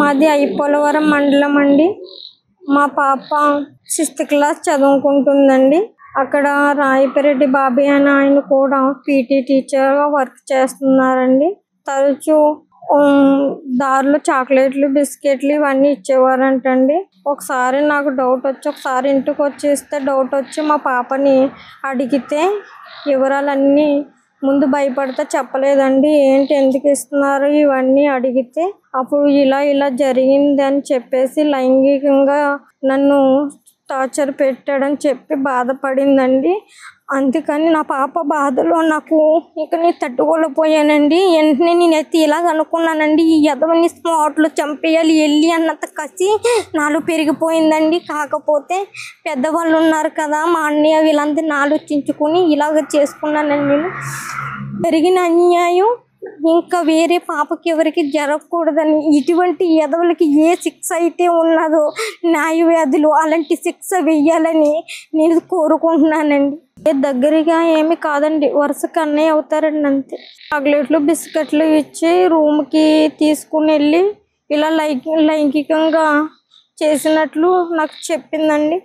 మాది ఐపోలవరం మండలం అండి. మా పాప 6th క్లాస్ చదువుకుంటుందండి. అక్కడ రాయపిరెడ్డి బాబీ అని ఆయన కూడా పీటీ టీచర్ గా వర్క్ చేస్తున్నారండి. తరచూ దారిలో చాక్లెట్లు, బిస్కెట్లు ఇవన్నీ ఇచ్చేవారంటండి. ఒకసారి నాకు డౌట్ వచ్చి ఒకసారి ఇంటికి వచ్చేస్తే డౌట్ వచ్చి మా పాపని అడిగితే వివరాలన్నీ ముందు భయపడితే చెప్పలేదండి. ఏంటి ఎందుకు ఇస్తున్నారు ఇవన్నీ అడిగితే అప్పుడు ఇలా జరిగింది అని చెప్పేసి లైంగికంగా నన్ను టార్చర్ పెట్టాడని చెప్పి బాధపడిందండి. అందుకని నా పాప బాధలో నాకు ఇక నేను తట్టుకోలేకపోయానండి. వెంటనే నేనైతే ఇలాగ అనుకున్నానండి, ఈ ఎదవని స్పాట్లో చంపేయాలి వెళ్ళి అన్నంత కసి నాలో పెరిగిపోయిందండి. కాకపోతే పెద్దవాళ్ళు ఉన్నారు కదా, మా అన్నయ్య వీళ్ళందరినీ ఆలోచించుకొని ఇలాగ చేసుకున్నానండి. నేను జరిగిన అన్యాయం ఇంకా వేరే పాపకి ఎవరికి జరగకూడదని, ఇటువంటి ఎదవులకి ఏ శిక్ష అయితే ఉన్నదో న్యాయవ్యాధులు అలాంటి శిక్ష వెయ్యాలని నేను కోరుకుంటున్నానండి. దగ్గరగా ఏమి కాదండి, వరుసకు అన్నయ్య అవుతారండి అంతే. చాక్లెట్లు, బిస్కెట్లు ఇచ్చి రూమ్కి తీసుకుని వెళ్ళి ఇలా లైంగికంగా చేసినట్లు నాకు చెప్పిందండి.